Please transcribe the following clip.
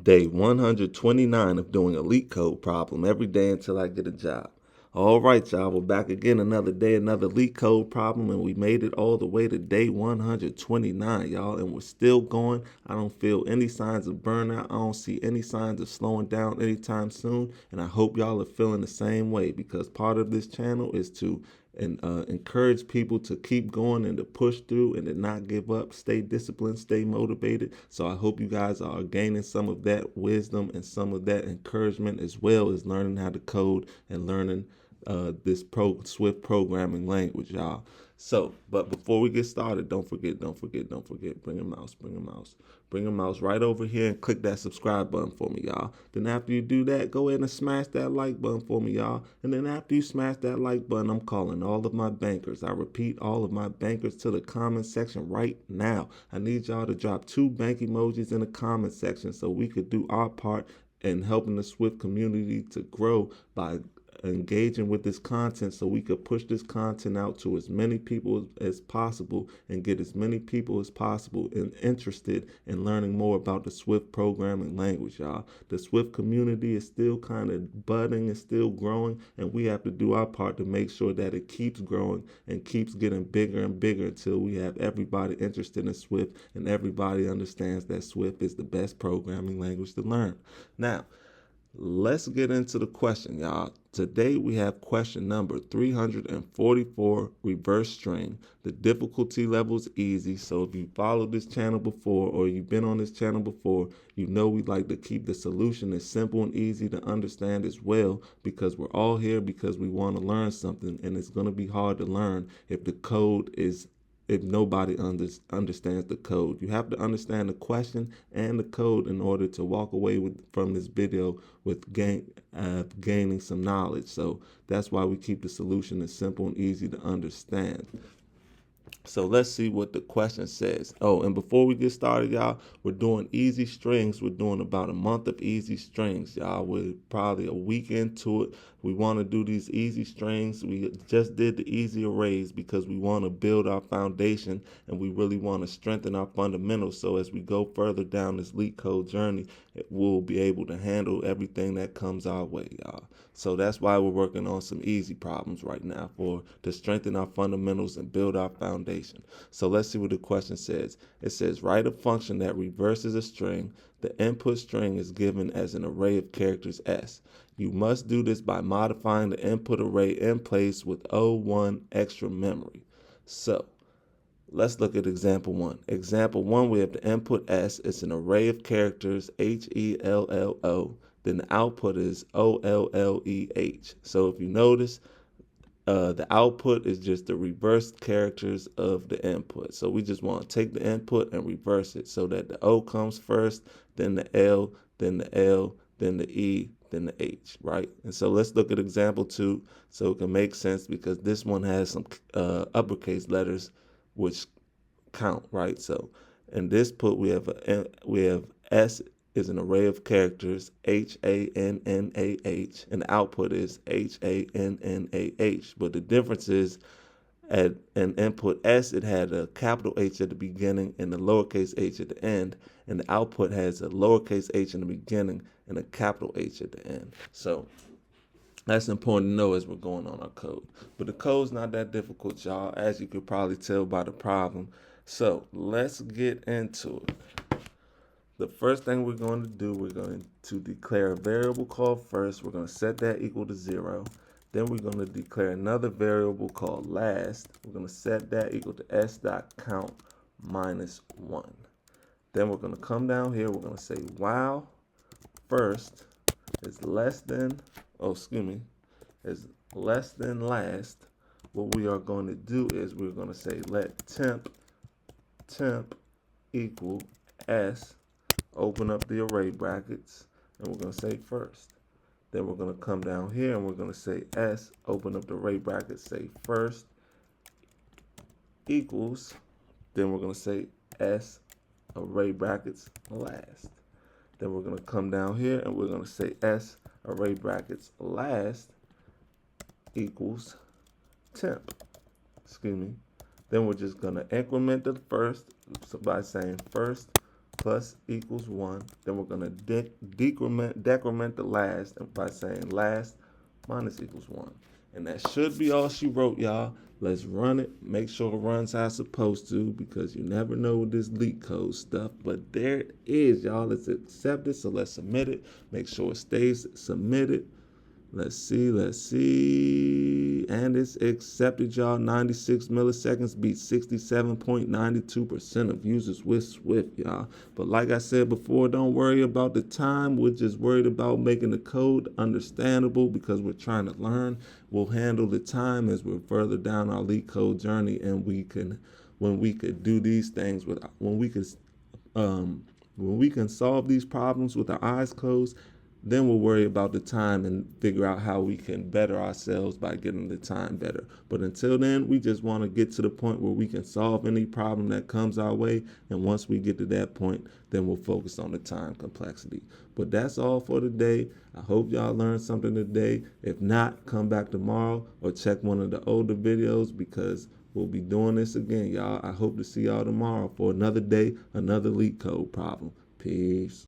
Day 129 of doing a LeetCode problem every day until I get a job. All right, y'all, we're back again another day, another LeetCode problem, and we made it all the way to day 129, y'all, and we're still going. I don't feel any signs of burnout. I don't see any signs of slowing down anytime soon, and I hope y'all are feeling the same way, because part of this channel is to encourage people to keep going and to push through and to not give up, stay disciplined, stay motivated. So I hope you guys are gaining some of that wisdom and some of that encouragement, as well as learning how to code and learning this Swift programming language, y'all. So, but before we get started, don't forget, bring a mouse right over here and click that subscribe button for me, y'all. Then after you do that, go ahead and smash that like button for me, y'all. And then after you smash that like button, I'm calling all of my bankers. I repeat, all of my bankers to the comment section right now. I need y'all to drop 2 bank emojis in the comment section so we could do our part in helping the Swift community to grow by engaging with this content, so we could push this content out to as many people as possible and get as many people as possible interested in learning more about the Swift programming language, y'all. The Swift community is still kind of budding and still growing, and we have to do our part to make sure that it keeps growing and keeps getting bigger and bigger until we have everybody interested in Swift and everybody understands that Swift is the best programming language to learn. Now, let's get into the question, y'all. Today we have question number 344, reverse string. The difficulty level is easy, so if you followed this channel before or you've been on this channel before, you know we like to keep the solution as simple and easy to understand as well, because we're all here because we want to learn something, and it's going to be hard to learn if nobody understands the code. You have to understand the question and the code in order to walk away from this video with gaining some knowledge. So that's why we keep the solution as simple and easy to understand. So let's see what the question says. Oh, and before we get started, y'all, we're doing easy strings. We're doing about a month of easy strings, y'all. We're probably a week into it. We want to do these easy strings. We just did the easy arrays because we want to build our foundation and we really want to strengthen our fundamentals. So as we go further down this LeetCode journey, we'll be able to handle everything that comes our way, y'all. So that's why we're working on some easy problems right now to strengthen our fundamentals and build our foundation. So let's see what the question says. It says, write a function that reverses a string. The input string is given as an array of characters S. You must do this by modifying the input array in place with O1 extra memory. So let's look at example 1. Example 1, we have the input S. It's an array of characters HELLO. Then the output is OLLEH. So if you notice, the output is just the reversed characters of the input. So we just want to take the input and reverse it so that the O comes first, then the L, then the L, then the E, then the H, right? And so let's look at example 2 so it can make sense, because this one has some uppercase letters which count, right? So in this put we have S is an array of characters HANNAH, and the output is HANNAH. But the difference is, at an input S, it had a capital H at the beginning and a lowercase h at the end, and the output has a lowercase h in the beginning and a capital H at the end. So that's important to know as we're going on our code. But the code's not that difficult, y'all, as you could probably tell by the problem. So let's get into it. The first thing we're going to do, we're going to declare a variable called first. We're going to set that equal to 0. Then we're going to declare another variable called last. We're going to set that equal to s.count minus 1. Then we're going to come down here. We're going to say while first is less than, is less than last. What we are going to do is we're going to say let temp equal s, open up the array brackets, and we're going to say first. Then we're going to come down here and we're going to say s, open up the array brackets, say first equals, then we're going to say s, array brackets, last. Then we're going to come down here and we're going to say s, array brackets, last equals temp. Then we're just going to increment the first by saying first, plus equals 1. Then we're going to decrement the last by saying last minus equals 1. And that should be all she wrote, y'all. Let's run it. Make sure it runs how it's supposed to, because you never know with this LeetCode stuff. But there it is, y'all. Let's accept it. So let's submit it. Make sure it stays submitted. Let's see. And it's accepted, y'all. 96 milliseconds beats 67.92% of users with Swift, y'all. But like I said before, don't worry about the time. We're just worried about making the code understandable because we're trying to learn. We'll handle the time as we're further down our LeetCode journey, and when we could do these things when we can solve these problems with our eyes closed, then we'll worry about the time and figure out how we can better ourselves by getting the time better. But until then, we just want to get to the point where we can solve any problem that comes our way. And once we get to that point, then we'll focus on the time complexity. But that's all for today. I hope y'all learned something today. If not, come back tomorrow or check one of the older videos, because we'll be doing this again, y'all. I hope to see y'all tomorrow for another day, another LeetCode problem. Peace.